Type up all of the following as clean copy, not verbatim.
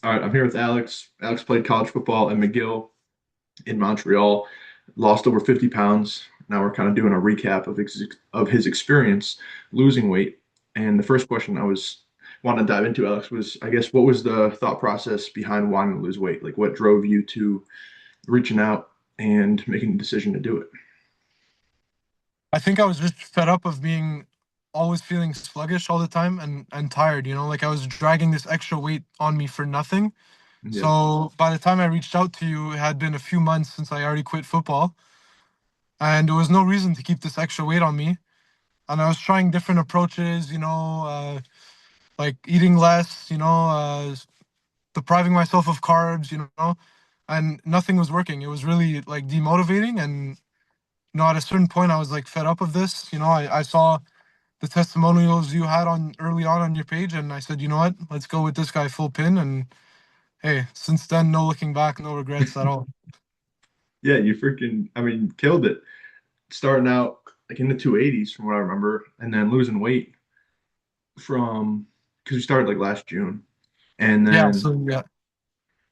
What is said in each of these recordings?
All right, I'm here with Alex. Alex played college football at McGill in Montreal, lost over 50 pounds. Now we're kind of doing a recap of his experience losing weight. And the first question I was wanting to dive into, Alex, was I guess what was the thought process behind wanting to lose weight? Like what drove you to reaching out and making the decision to do it? I think I was just fed up of being always feeling sluggish all the time and tired, like I was dragging this extra weight on me for nothing. Yeah. So by the time I reached out to you, it had been a few months since I already quit football, and there was no reason to keep this extra weight on me. And I was trying different approaches, like eating less, depriving myself of carbs, and nothing was working. It was really like demotivating. And at a certain point, I was like fed up of this. I saw the testimonials you had on early on your page, and I said, you know what, let's go with this guy full pin. And hey, since then, no looking back, no regrets at all. Yeah, you freaking, I mean, killed it. Starting out like in the 280s from what I remember, and then losing weight from because you started like last June. And Yeah, then so yeah.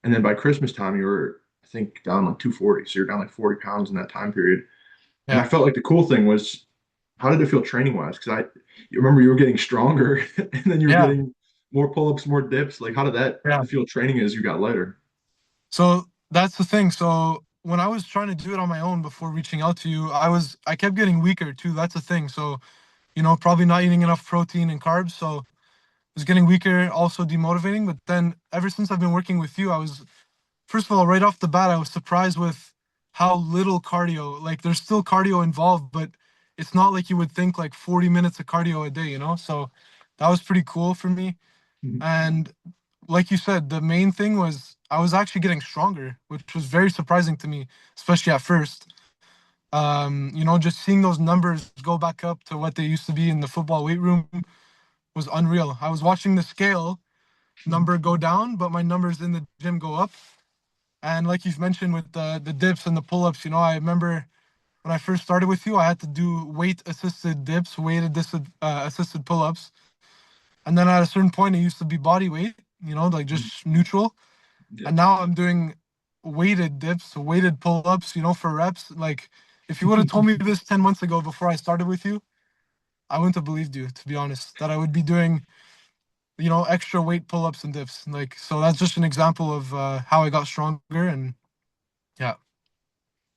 And then by Christmas time, you were, I think, down like 240. So you're down like 40 pounds in that time period. And I Yeah. felt like the cool thing was, how did it feel training wise? You remember you were getting stronger and then you were Yeah. getting more pull ups, more dips. Like, how did that Yeah. feel training as you got lighter? So that's the thing. So when I was trying to do it on my own before reaching out to you, I kept getting weaker too. That's the thing. So, probably not eating enough protein and carbs. So I was getting weaker, also demotivating. But then ever since I've been working with you, first of all, right off the bat, I was surprised with how little cardio. Like, there's still cardio involved, but it's not like you would think like 40 minutes of cardio a day. So that was pretty cool for me. Mhm. And like you said, the main thing was I was actually getting stronger, which was very surprising to me, especially at first. Just seeing those numbers go back up to what they used to be in the football weight room was unreal. I was watching the scale number go down, but my numbers in the gym go up. And like you've mentioned with the dips and the pull-ups, I remember when I first started with you, I had to do weight assisted dips, assisted pull-ups. And then at a certain point, it used to be body weight, like just neutral. Yeah. And now I'm doing weighted dips, weighted pull-ups, for reps. Like, if you would have told me this 10 months ago before I started with you, I wouldn't have believed you, to be honest, that I would be doing, extra weight pull-ups and dips. Like, so that's just an example of how I got stronger. And yeah.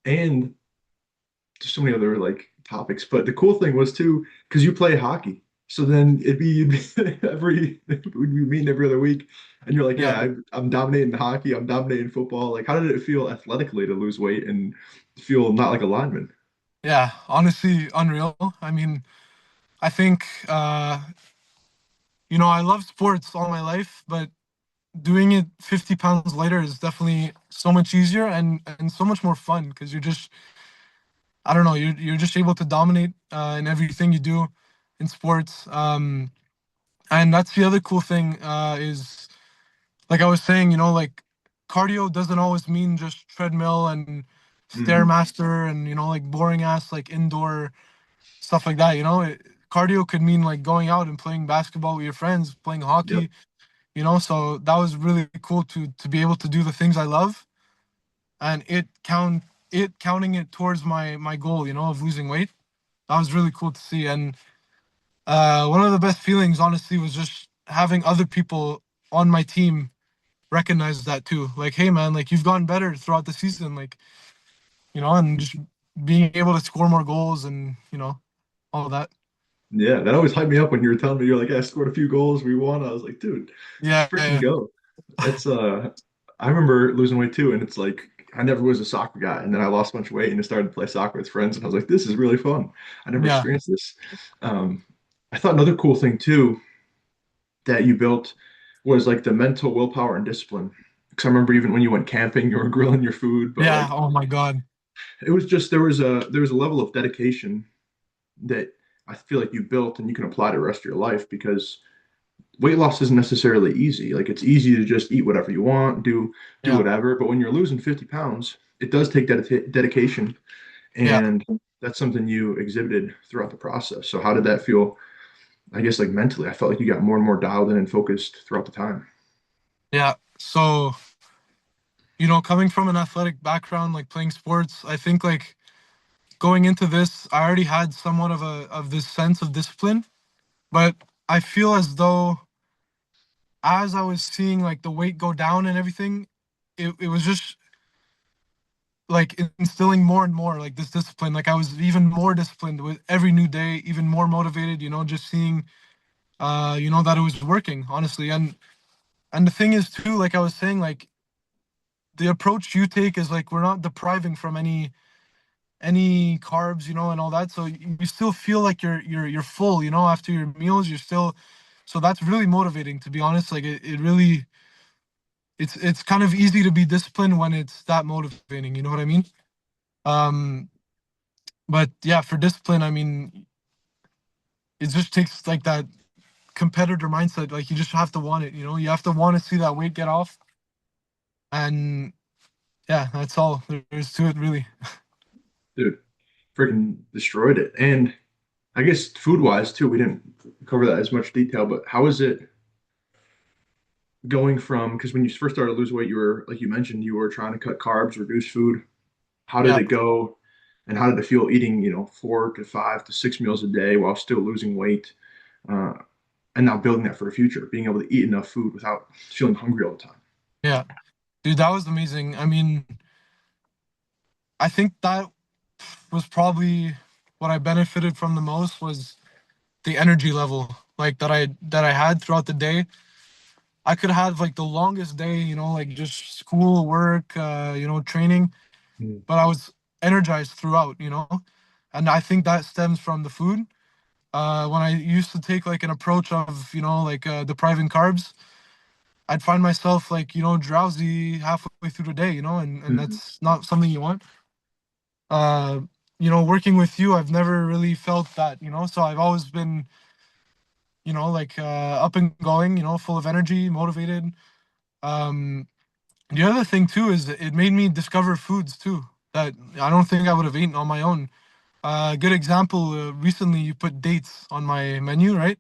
And there's so many other like topics. But the cool thing was too, because you play hockey. So then you'd be we'd be meeting every other week, and you're like, Yeah. yeah, I'm dominating hockey, I'm dominating football. Like, how did it feel athletically to lose weight and feel not like a lineman? Yeah. Honestly, unreal. I mean, I think, I love sports all my life, but doing it 50 pounds lighter is definitely so much easier and so much more fun because I don't know, you're just able to dominate in everything you do in sports. And that's the other cool thing is, like I was saying, like cardio doesn't always mean just treadmill and Hmm. stairmaster and like boring ass like indoor stuff like that. Cardio could mean like going out and playing basketball with your friends, playing Yep. hockey. So that was really cool to be able to do the things I love, and it counting it towards my goal, of losing weight. That was really cool to see. And one of the best feelings, honestly, was just having other people on my team recognize that too. Like, hey man, like you've gotten better throughout the season, like, and just being able to score more goals and all that. Yeah, that always hyped me up when you were telling me you're like, yeah, I scored a few goals, we won. I was like, dude, let's Yeah, freaking yeah, go. That's I remember losing weight too, and it's like I never was a soccer guy, and then I lost a bunch of weight and I started to play soccer with friends, and I was like, this is really fun. I never yeah, experienced this. Um, I thought another cool thing too that you built was like the mental willpower and discipline. Because I remember even when you went camping, you were grilling your food, but yeah. like Oh my God. it was just there was a level of dedication that I feel like you built and you can apply to the rest of your life because weight loss isn't necessarily easy. Like it's easy to just eat whatever you want, do Yeah, whatever, but when you're losing 50 pounds, it does take dedication, yeah. and that's something you exhibited throughout the process. So how did that feel? I guess like mentally, I felt like you got more and more dialed in and focused throughout the time. Yeah. So, coming from an athletic background, like playing sports, I think like going into this, I already had somewhat of this sense of discipline, but I feel as though as I was seeing like the weight go down and everything, it was just like instilling more and more like this discipline. Like I was even more disciplined with every new day, even more motivated, just seeing that it was working, honestly. And the thing is too, like I was saying, like the approach you take is like we're not depriving from any carbs, and all that. So you still feel like you're full, after your meals. You're still so that's really motivating, to be honest. Like it really it's kind of easy to be disciplined when it's that motivating, you know what I mean? Um, but yeah, for discipline, I mean, it just takes like that competitor mindset. Like you just have to want it, you have to want to see that weight get off. And yeah, that's all there is to it, really. Dude, freaking destroyed it. And I guess food wise too, we didn't cover that as much detail, but how is it going from, because when you first started to lose weight, you were, like you mentioned, you were trying to cut carbs, reduce food. How did Yeah. it go? And how did it feel eating, 4 to 5 to 6 meals a day while still losing weight? Uh, and now building that for the future, being able to eat enough food without feeling hungry all the time. Yeah. Dude, that was amazing. I mean, I think that was probably what I benefited from the most was the energy level like that I had throughout the day. I could have like the longest day, like just school, work, training, Mm. but I was energized throughout, and I think that stems from the food. When I used to take like an approach of, like depriving carbs, I'd find myself like, drowsy halfway through the day, and Mhm. that's not something you want. Uh, working with you, I've never really felt that, so I've always been, like up and going, full of energy, motivated. Um, the other thing too is it made me discover foods too that I don't think I would have eaten on my own. Good example, recently you put dates on my menu, right?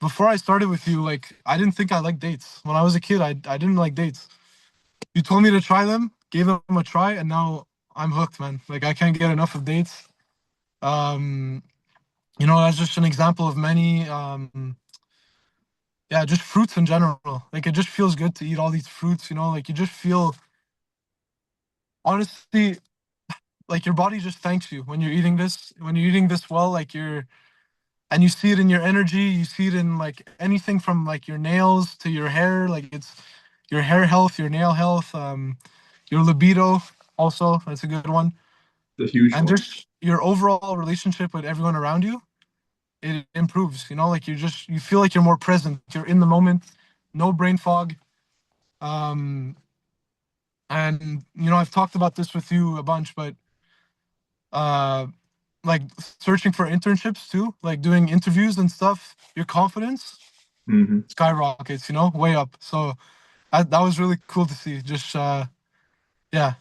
Before I started with you, like I didn't think I liked dates. When I was a kid, I didn't like dates. You told me to try them, gave them a try, and now I'm hooked, man. Like I can't get enough of dates. Um, that's just an example of many. Yeah, just fruits in general. Like it just feels good to eat all these fruits. Like you just feel honestly like your body just thanks you when you're eating this. When you're eating this well, like and you see it in your energy. You see it in like anything from like your nails to your hair. Like it's your hair health, your nail health, your libido. Also, that's a good one. The huge And one. just your overall relationship with everyone around you, it improves. Like you feel like you're more present. You're in the moment. No brain fog. Um, and I've talked about this with you a bunch, but uh, like searching for internships too, like doing interviews and stuff. Your confidence Hmm. skyrockets. Way up. So that was really cool to see. Just yeah,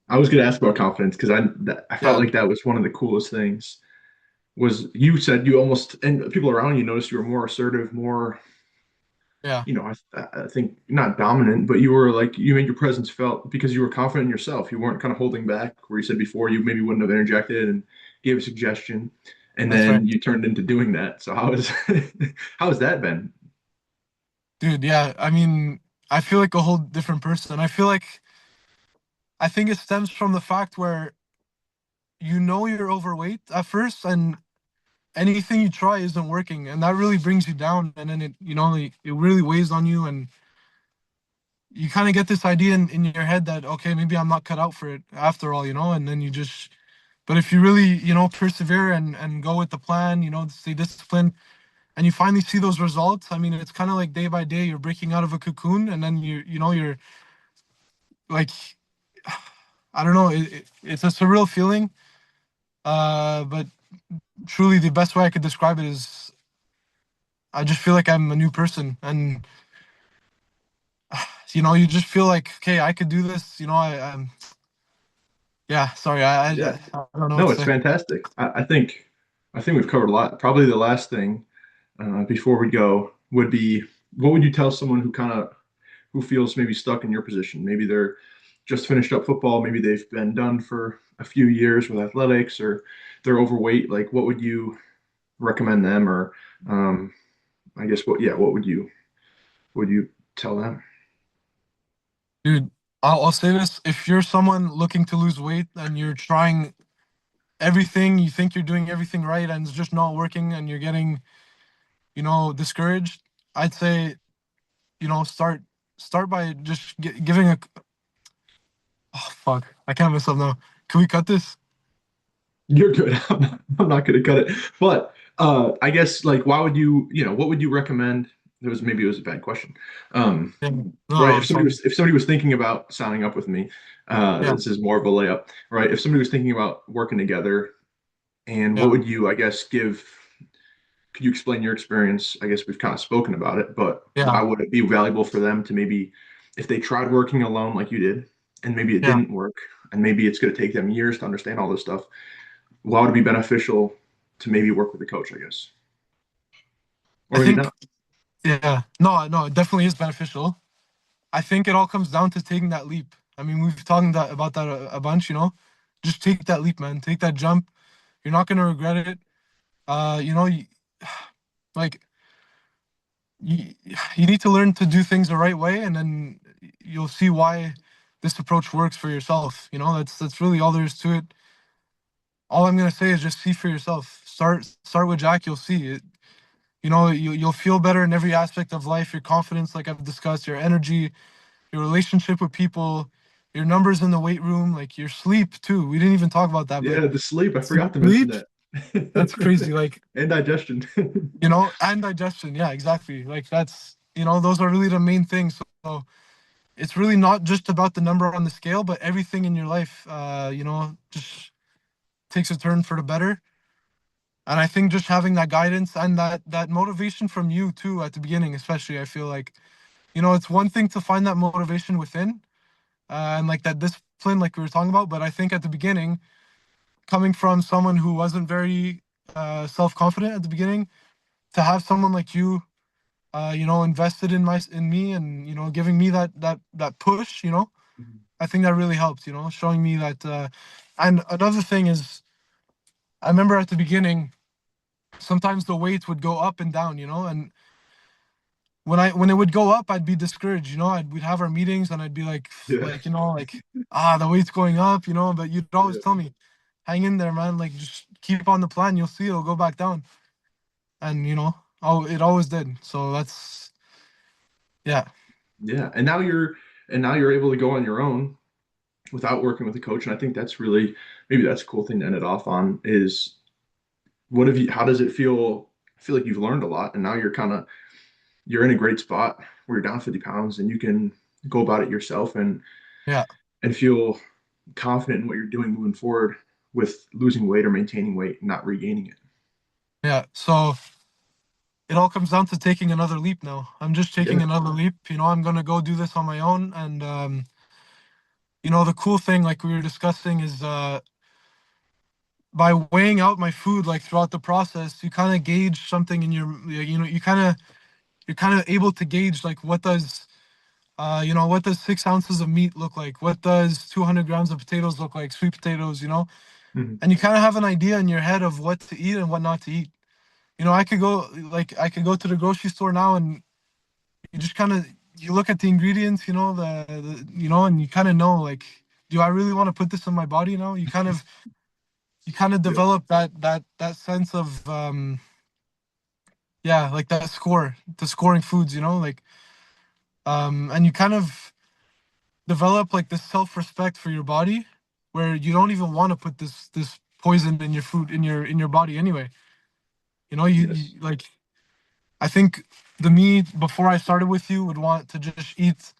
I was going to ask about confidence because I felt yeah, like that was one of the coolest things. Was you said you almost and people around you noticed you were more assertive, more yeah. I think not dominant, but you were like you made your presence felt because you were confident in yourself. You weren't kind of holding back. Where you said before you maybe wouldn't have interjected and gave a suggestion, and That's right, then you turned into doing that. So how is how has that been? dude. Yeah, I mean, I feel like a whole different person. I think it stems from the fact where you're overweight at first, and anything you try isn't working, and that really brings you down, and then it really weighs on you, and you kind of get this idea in your head that okay, maybe I'm not cut out for it after all, and then you just but if you really, persevere and go with the plan, stay disciplined, and you finally see those results, I mean, it's kind of like day by day, you're breaking out of a cocoon, and then you're like, I don't know, it's a surreal feeling. But truly, the best way I could describe it is I just feel like I'm a new person, and you just feel like, okay, I could do this. I'm yeah. Sorry, Yeah, I don't know what no, to it's say. fantastic. I think we've covered a lot. Probably the last thing before we go would be what would you tell someone who feels maybe stuck in your position? Maybe they're just finished up football, maybe they've been done for a few years with athletics, or they're overweight. Like, what would you recommend them, or um, I guess what would you tell them? Dude, I'll say this. If you're someone looking to lose weight and you're trying everything, you think you're doing everything right and it's just not working and you're getting, discouraged, I'd say, start by just giving a, oh, fuck. I can't mess up now. Can we cut this? You're good. I'm not going to cut it. But I guess like why would what would you recommend? Maybe it was a bad question. Um, Yeah. right. No, it's fine. If somebody was thinking about signing up with me, Yeah. this is more of a layup, right? If somebody was thinking about working together, and what Yeah. would you, I guess, give? Could you explain your experience? I guess we've kind of spoken about it, but why Yeah. would it be valuable for them to maybe, if they tried working alone like you did, and maybe it Yeah. didn't work, and maybe it's going to take them years to understand all this stuff, why would it be beneficial to maybe work with a coach, I guess? Or I maybe think, not. yeah. No, no, it definitely is beneficial. I think it all comes down to taking that leap. I mean, we've talked about that a bunch, Just take that leap, man. Take that jump. You're not gonna regret it. Uh, you know, you, like you, you need to learn to do things the right way, and then you'll see why this approach works for yourself. That's really all there is to it. All I'm gonna say is just see for yourself. Start with Jack. You'll see it. You'll feel better in every aspect of life. Your confidence, like I've discussed, your energy, your relationship with people, your numbers in the weight room, like your sleep too. We didn't even talk about that, but Yeah, the sleep. I forgot to mention sleep, that. that's crazy. Like, And digestion. and digestion. Yeah, exactly. Like those are really the main things. So it's really not just about the number on the scale, but everything in your life, just takes a turn for the better. And I think just having that guidance and that motivation from you too at the beginning, especially, I feel like, it's one thing to find that motivation within, and like that discipline, like we were talking about. But I think at the beginning, coming from someone who wasn't very self-confident at the beginning, to have someone like you, invested in me and giving me that push, I think that really helped. Showing me that. And another thing is, I remember at the beginning, sometimes the weight would go up and down, and when it would go up, I'd be discouraged. We'd have our meetings, and I'd be like, Yeah. the weight's going up, but you'd always Yeah. tell me, hang in there, man. Like, just keep on the plan. You'll see it'll go back down. And, it always did. So yeah, Yeah. And now you're able to go on your own without working with a coach. And I think that's really maybe that's a cool thing to end it off on is how does it feel? I feel like you've learned a lot and now you're in a great spot where you're down 50 pounds and you can go about it yourself yeah, and feel confident in what you're doing moving forward with losing weight or maintaining weight and not regaining it. yeah. So it all comes down to taking another leap now. I'm just taking Yeah. another leap. I'm going to go do this on my own. And, the cool thing, like we were discussing, is by weighing out my food, like throughout the process, you kind of gauge something in your, you're kind of able to gauge like what does 6 ounces of meat look like? What does 200 grams of potatoes look like? Sweet potatoes, Mhm. and you kind of have an idea in your head of what to eat and what not to eat. I could go to the grocery store now and you just kind of you look at the ingredients, and you kind of know like, do I really want to put this in my body now? You kind of Yeah. develop that sense of yeah, like that the scoring foods, like and you kind of develop like this self-respect for your body where you don't even want to put this poison in your food in your body anyway. Yes. Like, I think the me before I started with you would want to just eat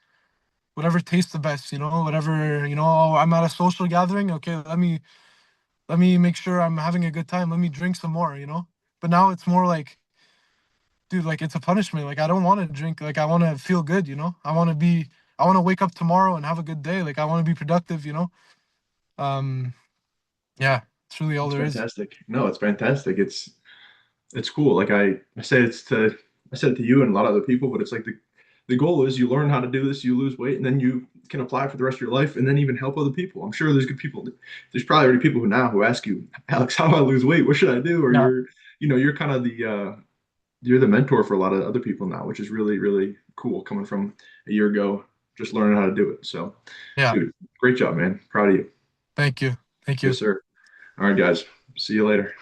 whatever tastes the best, whatever, oh, I'm at a social gathering, okay, let me make sure I'm having a good time, let me drink some more, but now it's more like, dude, like it's a punishment, like I don't want to drink, like I want to feel good, I want to wake up tomorrow and have a good day, like I want to be productive, um yeah, it's really all It's there is. fantastic. No, it's fantastic. It's cool. Like I say it's to I said it to you and a lot of other people, but it's like the goal is you learn how to do this, you lose weight, and then you can apply for the rest of your life and then even help other people. I'm sure there's good people. There's probably already people who now who ask you, Alex, how do I lose weight? What should I do? Or Yeah. you're kind of you're the mentor for a lot of other people now, which is really, really cool coming from a year ago, just learning how to do it. So, Yeah. dude, great job, man. Proud of you. Thank you. Thank you. Yes, sir. All right, guys. See you later.